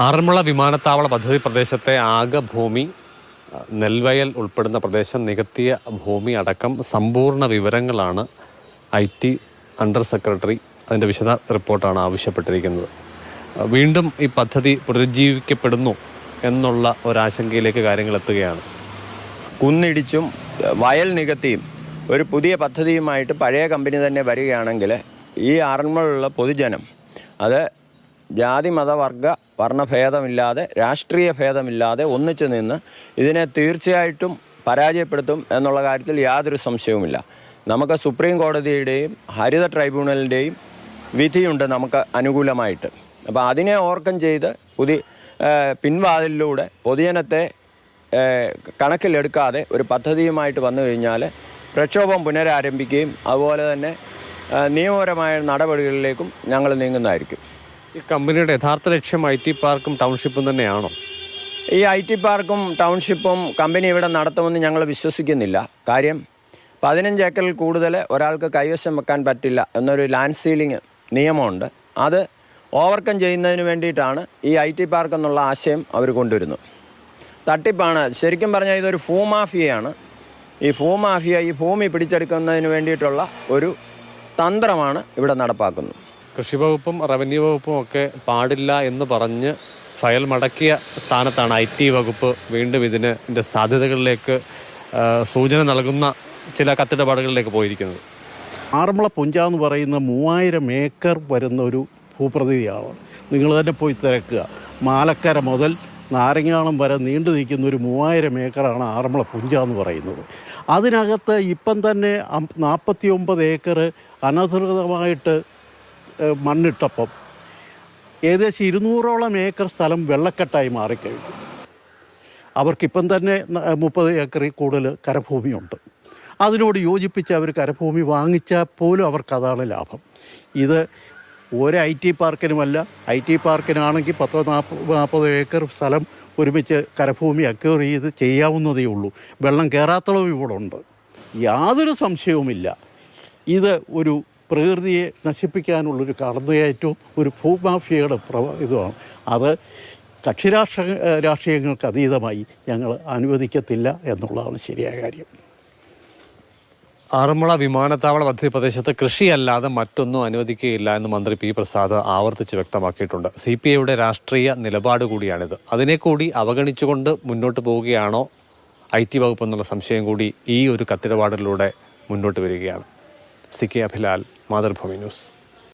ആറന്മുള വിമാനത്താവള പദ്ധതി പ്രദേശത്തെ ആകെ ഭൂമി, നെൽവയൽ ഉൾപ്പെടുന്ന പ്രദേശം, നികത്തിയ ഭൂമി അടക്കം സമ്പൂർണ്ണ വിവരങ്ങളാണ് IT അണ്ടർ സെക്രട്ടറി അതിൻ്റെ വിശദ റിപ്പോർട്ടാണ് ആവശ്യപ്പെട്ടിരിക്കുന്നത്. വീണ്ടും ഈ പദ്ധതി പുനരുജ്ജീവിക്കപ്പെടുന്നു എന്നുള്ള ഒരാശങ്കയിലേക്ക് കാര്യങ്ങൾ എത്തുകയാണ്. കുന്നിടിച്ചും വയൽ നികത്തിയും ഒരു പുതിയ പദ്ധതിയുമായിട്ട് പഴയ കമ്പനി തന്നെ വരികയാണെങ്കിൽ ഈ ആറന്മുളയിലുള്ള പൊതുജനം അത് ജാതി മതവർഗ വർണ്ണഭേദമില്ലാതെ രാഷ്ട്രീയ ഭേദമില്ലാതെ ഒന്നിച്ചു നിന്ന് ഇതിനെ തീർച്ചയായിട്ടും പരാജയപ്പെടുത്തും എന്നുള്ള കാര്യത്തിൽ യാതൊരു സംശയവുമില്ല. നമുക്ക് സുപ്രീം കോടതിയുടെയും ഹരിത ട്രൈബ്യൂണലിൻ്റെയും വിധിയുണ്ട് നമുക്ക് അനുകൂലമായിട്ട്. അപ്പോൾ അതിനെ ഓർക്കം ചെയ്ത് പിൻവാതിലിലൂടെ പൊതുജനത്തെ കണക്കിലെടുക്കാതെ ഒരു പദ്ധതിയുമായിട്ട് വന്നു കഴിഞ്ഞാൽ പ്രക്ഷോഭം പുനരാരംഭിക്കുകയും അതുപോലെ തന്നെ നിയമപരമായ നടപടികളിലേക്കും ഞങ്ങൾ നീങ്ങുന്നതായിരിക്കും. ഈ കമ്പനിയുടെ യഥാർത്ഥ ലക്ഷ്യം IT പാർക്കും ടൗൺഷിപ്പും തന്നെയാണോ? ഈ IT പാർക്കും ടൗൺഷിപ്പും കമ്പനി ഇവിടെ നടത്തുമെന്ന് ഞങ്ങൾ വിശ്വസിക്കുന്നില്ല. കാര്യം 15 ഏക്കറിൽ കൂടുതൽ ഒരാൾക്ക് കൈവശം വെക്കാൻ പറ്റില്ല എന്നൊരു ലാൻഡ് സീലിംഗ് നിയമമുണ്ട്. അത് ഓവർകം ചെയ്യുന്നതിന് വേണ്ടിയിട്ടാണ് ഈ IT പാർക്ക് എന്നുള്ള ആശയം അവർ കൊണ്ടുവരുന്നത്. തട്ടിപ്പാണ്. ശരിക്കും പറഞ്ഞാൽ ഇതൊരു ഭൂമാഫിയയാണ്. ഈ ഭൂമാഫിയ ഈ ഭൂമി പിടിച്ചെടുക്കുന്നതിന് വേണ്ടിയിട്ടുള്ള ഒരു തന്ത്രമാണ് ഇവിടെ നടപ്പാക്കുന്നത്. കൃഷി വകുപ്പും റവന്യൂ വകുപ്പും ഒക്കെ പാടില്ല എന്ന് പറഞ്ഞ് ഫയൽ മടക്കിയ സ്ഥാനത്താണ് IT വകുപ്പ് വീണ്ടും ഇതിൻ്റെ സാധ്യതകളിലേക്ക് സൂചന നൽകുന്ന ചില കത്തിടപാടുകളിലേക്ക് പോയിരിക്കുന്നത്. ആറന്മുള പുഞ്ച എന്ന് പറയുന്ന 3000 ഏക്കർ വരുന്ന ഒരു ഭൂപ്രകൃതിയാണ്. നിങ്ങൾ തന്നെ പോയി തിരക്കുക. മാലക്കര മുതൽ നാരങ്ങാളം വരെ നീണ്ടു നിൽക്കുന്ന ഒരു 3000 ഏക്കറാണ് ആറന്മുള പുഞ്ച എന്ന് പറയുന്നത്. അതിനകത്ത് ഇപ്പം തന്നെ 49 ഏക്കർ അനധികൃതമായിട്ട് മണ്ണിട്ടപ്പം ഏകദേശം 200ഓളം ഏക്കർ സ്ഥലം വെള്ളക്കെട്ടായി മാറിക്കഴിഞ്ഞു. അവർക്കിപ്പം തന്നെ 30 ഏക്കറിൽ കൂടുതൽ കരഭൂമിയുണ്ട്. അതിനോട് യോജിപ്പിച്ച് അവർ കരഭൂമി വാങ്ങിച്ചാൽ പോലും അവർക്കതാണ് ലാഭം. ഇത് ഒരു IT പാർക്കിനുമല്ല. IT പാർക്കിനാണെങ്കിൽ 40 ഏക്കർ സ്ഥലം ഒരുമിച്ച് കരഭൂമി അക്വയർ ചെയ്ത് ചെയ്യാവുന്നതേ ഉള്ളൂ. വെള്ളം കയറാത്തളവും ഇവിടെ ഉണ്ട്. യാതൊരു സംശയവുമില്ല ഇത് ഒരു പ്രകൃതിയെ നശിപ്പിക്കാനുള്ളൊരു കടന്നുകയറ്റവും ഒരു ഭൂമാഫിയയുടെ ഇതുമാണ്. അത് രാഷ്ട്രീയങ്ങൾക്ക് അതീതമായി ഞങ്ങൾ അനുവദിക്കത്തില്ല എന്നുള്ളതാണ് ശരിയായ കാര്യം. ആറന്മുള വിമാനത്താവള പദ്ധതി പ്രദേശത്ത് കൃഷിയല്ലാതെ മറ്റൊന്നും അനുവദിക്കുകയില്ല എന്ന് മന്ത്രി P. പ്രസാദ് ആവർത്തിച്ച് വ്യക്തമാക്കിയിട്ടുണ്ട്. CPIയുടെ രാഷ്ട്രീയ നിലപാട് കൂടിയാണിത്. അതിനെ കൂടി അവഗണിച്ചുകൊണ്ട് മുന്നോട്ട് പോവുകയാണോ IT വകുപ്പ് എന്നുള്ള സംശയം കൂടി ഈ ഒരു കത്തിടപാടിലൂടെ മുന്നോട്ട് വരികയാണ്. CK Abhilal, Mathrubhumi news.